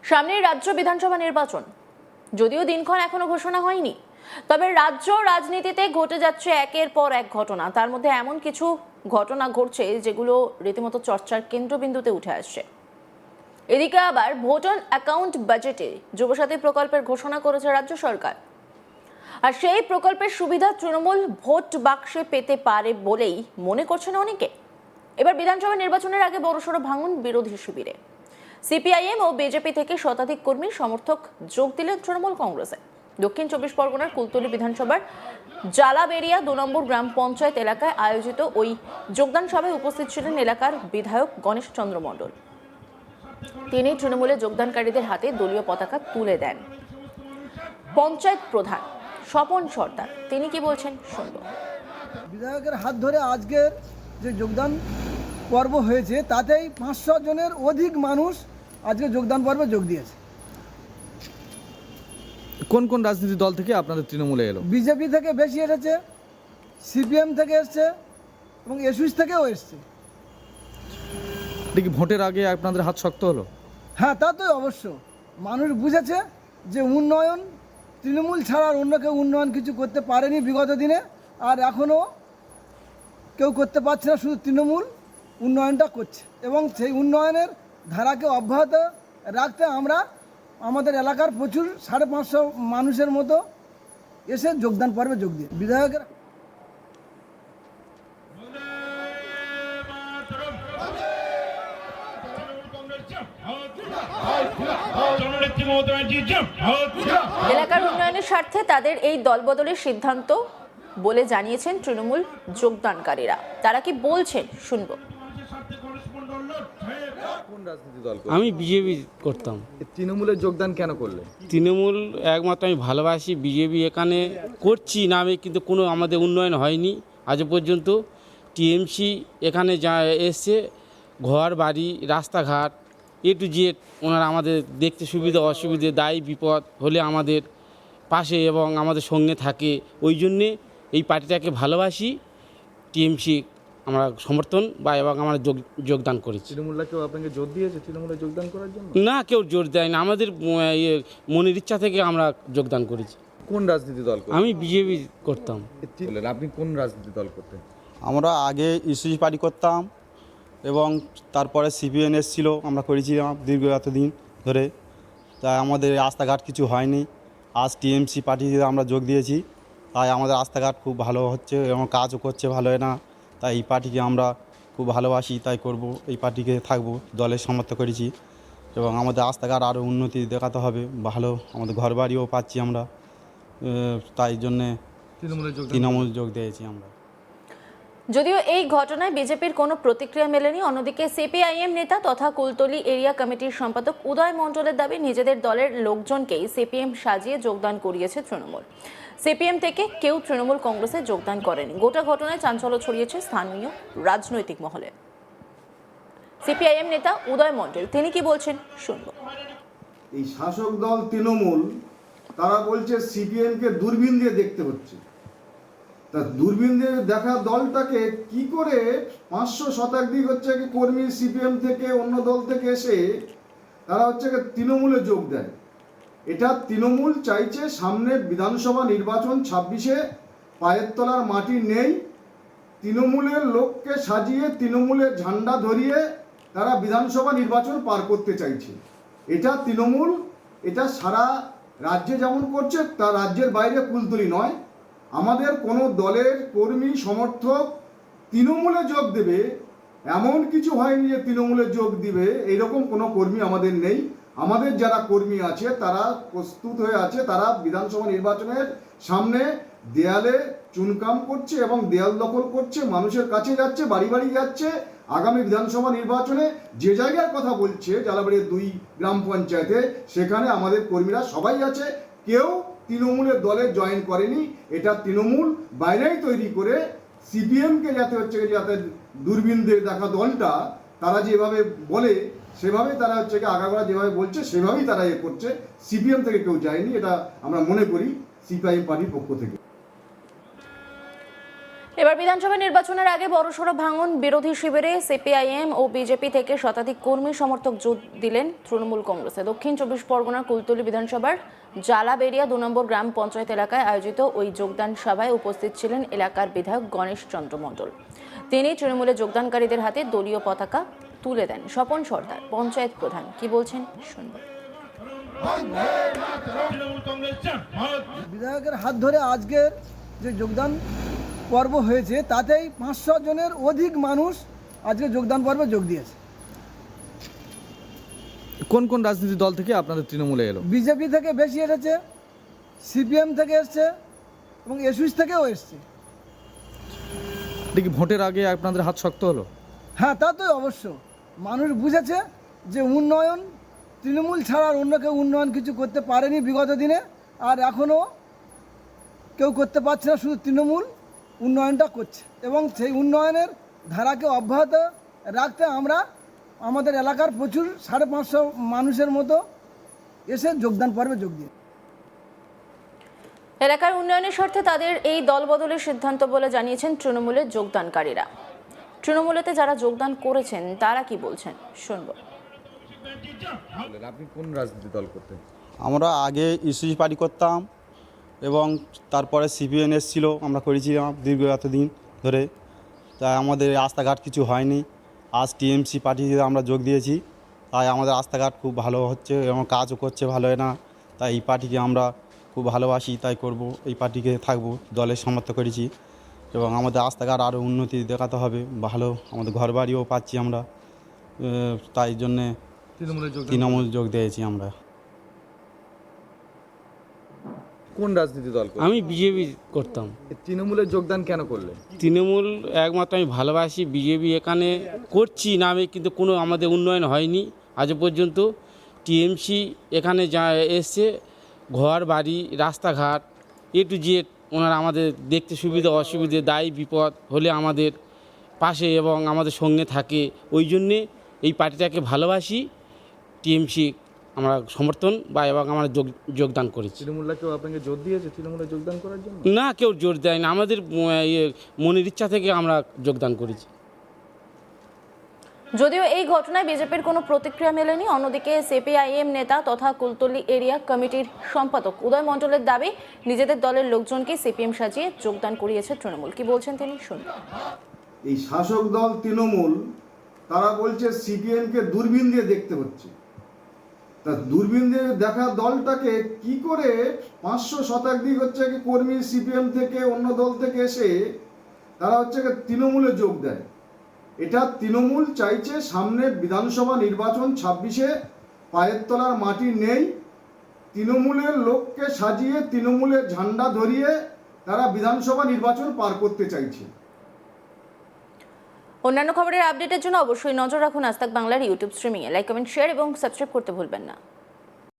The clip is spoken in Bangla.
সামনে রাজ্য বিধানসভা নির্বাচন, যদিও দিনক্ষণ এখনো ঘোষণা হয়নি, তবে রাজ্য রাজনীতিতে ঘটে যাচ্ছে একের পর এক ঘটনা। তার মধ্যে এমন কিছু ঘটনা ঘটছে যেগুলো রীতিমতো চর্চার কেন্দ্রবিন্দুতে উঠে আসছে। এদিকে আবার ভোট অন অ্যাকাউন্ট বাজেটে যুবসাথী প্রকল্পের ঘোষণা করেছে রাজ্য সরকার, আর সেই প্রকল্পের সুবিধা তৃণমূল ভোট বাক্সে পেতে পারে বলেই মনে করছেন অনেকে। এবার বিধানসভা নির্বাচনের আগে বড়সড় ভাঙন বিরোধী শিবিরে। সিপিআইএম ও বিজেপি থেকে শতাধিক কর্মী সমর্থক যোগ দিলেন তৃণমূল কংগ্রেসে। দক্ষিণ 24 পরগনার কুলতলি বিধানসভার জালাবেরিয়া 2 নম্বর গ্রাম পঞ্চায়েত এলাকায় আয়োজিত ওই যোগদান সভায় উপস্থিত ছিলেন এলাকার বিধায়ক গণেশ চন্দ্র মণ্ডল। তিনি তৃণমূলে যোগদানকারীদের হাতে দলীয় পতাকা তুলে দেন। পঞ্চায়েত প্রধান স্বপন সর্দার তিনি কি বলছেন শুনব। বিধায়কের হাত ধরে আজকের যে যোগদান পর্ব হয়েছে তাতেই 500 জনের অধিক মানুষ আজকে যোগদান পর্বে যোগ দিয়েছে। কোন কোন রাজনৈতিক দল থেকে আপনাদের তৃণমূলে এলো? বিজেপি থেকে বেশি এসেছে, সিপিএম থেকে এসছে এবং এসইউস থেকেও এসছে। এটা কি ভোটের আগে আপনাদের হাত শক্ত হলো? হ্যাঁ, তা তো অবশ্য। মানুষ বুঝেছে যে উন্নয়ন তৃণমূল ছাড়া আর অন্য কেউ উন্নয়ন কিছু করতে পারেনি বিগত দিনে, আর এখনও কেউ করতে পারছে না, শুধু তৃণমূল উন্নয়নটা করছে। এবং সেই উন্নয়নের ধারাকে অব্যাহত রাখতে আমরা আমাদের এলাকার প্রচুর 550 মানুষের মতো এসে যোগদান পর্বে যোগ দিয়ে বিধায়কের এলাকার উন্নয়নের স্বার্থে তাদের এই দলবদলের সিদ্ধান্ত বলে জানিয়েছেন তৃণমূল যোগদানকারীরা। তারা কি বলছেন শুনবো। কোন রাজনৈতিক দল? আমি বিজেপি করতাম। তৃণমূলে যোগদান কেন করলেন? তৃণমূল একমাত্র আমি ভালোবাসি। বিজেপি এখানে করছি নামে কিন্তু কোনো আমাদের উন্নয়ন হয়নি আজ পর্যন্ত। টিএমসি এখানে যা এসছে, ঘর বাড়ি রাস্তাঘাট এ টু জেড ওনারা আমাদের দেখতে সুবিধা অসুবিধে দায়ী বিপদ হলে আমাদের পাশে এবং আমাদের সঙ্গে থাকে। ওই জন্যে এই পার্টিটাকে ভালোবাসি। টিএমসি আমরা সমর্থন বা এবং আমরা যোগদান করেছি। তৃণমূলরা কেউ আপনাকে জোর দিয়েছে তৃণমূলে যোগদান করার জন্য? না, কেউ জোর দেয় না, আমাদের মনের ইচ্ছা থেকে আমরা যোগদান করেছি। কোন রাজনীতি দল? আমি বিজেপি করতাম। আপনি কোন রাজনীতি দল করতেন? আমরা আগে ইস্যু পার্টি করতাম এবং তারপরে সিপিএন এসেছিল, আমরা করেছিলাম দীর্ঘ এতদিন ধরে। তাই আমাদের রাস্তাঘাট কিছু হয়নি। আজ টিএমসি পার্টিতে আমরা যোগ দিয়েছি, তাই আমাদের রাস্তাঘাট খুব ভালো হচ্ছে এবং কাজও করছে ভালো না। তাই এই পার্টিকে আমরা খুব ভালোবাসি, তাই করব, এই পার্টিকে থাকবো, দলের সমর্থন করেছি এবং আমাদের রাস্তাঘাট আরও উন্নতি দেখাতে হবে, ভালো আমাদের ঘর বাড়িও পাচ্ছি আমরা, তাই জন্যে তৃণমূল যোগ দিয়েছি আমরা। যদিও এই ঘটনায় বিজেপির কোনো প্রতিক্রিয়া মেলেনি, অন্যদিকে সিপিআইএম নেতা তথা কুলতলি এরিয়া কমিটির সম্পাদক উদয় মণ্ডলের দাবি নিজেদের দলের লোকজনকেই সিপিএম সাজিয়ে যোগদান করিয়েছে তৃণমূল। সিপিএম থেকে কেউ তৃণমূল কংগ্রেসে যোগদান করেনি। গোটা ঘটনায় চাঞ্চল্য ছড়িয়েছে স্থানীয় রাজনৈতিক মহলে। সিপিআইএম নেতা উদয় মণ্ডল তিনি কি বলছেন শুনব। এই শাসক দল তৃণমূল তারা বলছে সিপিএমকে দূরবীন দিয়ে দেখতে হচ্ছে। তা দূরবীন দিয়ে দেখা দলটাকে কি করে 500 শতাধিক হচ্ছে কি কর্মী সিপিএম থেকে অন্য দল থেকে এসে তারা হচ্ছে তৃণমূলে যোগ দেয়। এটা তৃণমূল চাইছে সামনে বিধানসভা নির্বাচন 26-এ পায়ের তলার মাটি নেই, তৃণমূলের লোককে সাজিয়ে তৃণমূলের ঝান্ডা ধরিয়ে তারা বিধানসভা নির্বাচন পার করতে চাইছে। এটা তৃণমূল, এটা সারা রাজ্যে যেমন করছে, তা রাজ্যের বাইরে কুলতলি নয়। আমাদের কোনো দলের কর্মী সমর্থক তৃণমূলে যোগ দেবে এমন কিছু হয়নি যে তৃণমূলে যোগ দিবে, এইরকম কোনো কর্মী আমাদের নেই। আমাদের যারা কর্মী আছে তারা প্রস্তুত হয়ে আছে, তারা বিধানসভা নির্বাচনের সামনে দেয়ালে চুনকাম করছে এবং দেয়াল দখল করছে, মানুষের কাছে যাচ্ছে, বাড়ি বাড়ি যাচ্ছে। আগামী বিধানসভা নির্বাচনে যে জায়গার কথা বলছে জালাবাড়িয়া 2 গ্রাম পঞ্চায়েতে, সেখানে আমাদের কর্মীরা সবাই আছে, কেউ তৃণমূলের দলে জয়েন করেনি। এটা তৃণমূল বাইরেই তৈরি করে সিপিএমকে যাতে হচ্ছে যাতে দূরবীন দিয়ে দেখা দলটা তারা যেভাবে বলে সেভাবেই তারা হচ্ছে আগাগোড়া যেভাবে বলছে সেভাবেই তারা করছে। সিপিএম থেকে কেউ যায়নি, এটা আমরা মনে করি সিপিআইএম পার্টির পক্ষ থেকে। এবার বিধানসভা নির্বাচনের আগে বড়সড় ভাঙন বিরোধী শিবিরে সিপিআইএম ও বিজেপি থেকে শতাধিক কর্মী সমর্থক যোগ দিলেন তৃণমূল কংগ্রেসে। দক্ষিণ 24 পরগনার কুলতলি বিধানসভার জালাবেরিয়া 2 নম্বর গ্রাম পঞ্চায়েত এলাকায় আয়োজিত ওই যোগদান সভায় উপস্থিত ছিলেন এলাকার বিধায়ক গণেশ চন্দ্র মণ্ডল। তিনি তৃণমূলে যোগদানকারীদের হাতে দলীয় পতাকা তুলে দেন। স্বপন সর্দার পঞ্চায়েত প্রধান কি বলছেন শুনব। বিধায়কের হাত ধরে আজকের যে যোগদান পর্ব হয়েছে তাতেই 500 জনের অধিক মানুষ আজকে যোগদান পর্বে যোগ দিয়েছে। কোন কোন রাজনীতি দল থেকে আপনাদের তৃণমূলে এলো? বিজেপি থেকে বেশি এসেছে, সিপিএম থেকে এসছে এবং এসইউস থেকেও এসছে। দেখি ভোটের আগে আপনাদের হাত শক্ত হলো? হ্যাঁ, তা তো অবশ্য। মানুষ বুঝেছে যে উন্নয়ন তৃণমূল ছাড়া আর অন্য কেউ উন্নয়ন কিছু করতে পারেনি বিগত দিনে, আর এখনও কেউ করতে পারছে না, শুধু তৃণমূল উন্নয়নটা করছে। এবং সেই উন্নয়নের ধারাকে অব্যাহত রাখতে আমরা আমাদের এলাকার প্রচুর 550 মানুষের মতো এসে যোগদান পর্বে যোগ দিয়ে। এলাকার উন্নয়নের স্বার্থে তাদের এই দলবদলের সিদ্ধান্ত বলে জানিয়েছেন তৃণমূলের যোগদানকারীরা। তৃণমূলেতে যারা যোগদান করেছেন তারা কি বলছেন শুনবো। আপনি কোন রাজনীতি দল করতেন? আমরা আগে ইস্যুজি পার্টি করতাম এবং তারপরে সিপিএন এসেছিল, আমরা করেছিলাম দীর্ঘ এতদিন ধরে। তাই আমাদের রাস্তাঘাট কিছু হয়নি। আজ টিএমসি পার্টিতে আমরা যোগ দিয়েছি, তাই আমাদের রাস্তাঘাট খুব ভালো হচ্ছে এবং কাজও করছে ভালো না। তাই এই পার্টিকে আমরা খুব ভালোবাসি, তাই করব, এই পার্টিকে থাকবো, দলের সমর্থন করেছি। এবং আমাদের রাস্তাঘাট আরও উন্নতি দেখাতে হবে, ভালো আমাদের ঘরবাড়িও পাচ্ছি আমরা, তাই জন্যে তৃণমূল যোগ দিয়েছি আমরা। কোন রাজনীতি দল করতেন? আমি বিজেপি করতাম। তৃণমূলে যোগদান কেন করলেন? তৃণমূল একমাত্র আমি ভালোবাসি, বিজেপি এখানে করছি নামে কিন্তু কোনো আমাদের উন্নয়ন হয়নি আজ পর্যন্ত। টিএমসি এখানে যা এসছে, ঘর বাড়ি রাস্তাঘাট টু জেড ওনারা আমাদের দেখতে সুবিধা অসুবিধে দায়ী বিপদ হলে আমাদের পাশে এবং আমাদের সঙ্গে থাকে। ওই জন্যে এই পার্টিটাকে ভালোবাসি, টিএমসি আমরা সমর্থন বা এবং আমরা যোগদান করেছি। তৃণমূলরা কেউ আপনাকে জোর দিয়েছে তৃণমূলে যোগদান করার জন্য? না, কেউ জোর দেয় না, আমাদের মনের ইচ্ছা থেকে আমরা যোগদান করেছি। যদিও এই ঘটনায় বিজেপির কোনো প্রতিক্রিয়া মেলেনি। অন্যদিকে সিপিআইএম নেতা তথা কুলতলি এরিয়া কমিটির সম্পাদক উদয় মণ্ডলের দাবি, নিজেদের দলের লোকজনকে সিপিএম সাজিয়ে যোগদান করিয়েছে তৃণমূল। কি বলছেন তিনি শুনুন। এই শাসক দল তৃণমূল তারা বলছে সিপিএমকে দূরবীন দিয়ে দেখতে হচ্ছে। তা দূরবীন দিয়ে দেখা দলটাকে কি করে 500 শতাধিক হচ্ছে কি কর্মী সিপিএম থেকে অন্য দল থেকে এসে তারা হচ্ছে তৃণমূলে যোগ দেয়। এটা তৃণমূল চাইছে সামনে বিধানসভা নির্বাচন 26-এ পায়ের তলার মাটি নেই, তৃণমূলের লোককে সাজিয়ে তৃণমূলের ঝান্ডা ধরিয়ে তারা বিধানসভা নির্বাচন পার করতে চাইছে। অন্যান্য খবরের আপডেটের জন্য অবশ্যই নজর রাখুন আজ তাক বাংলার ইউটিউব স্ট্রিমিংয়ে। লাইক, কমেন্ট, শেয়ার এবং সাবস্ক্রাইব করতে ভুলবেন না।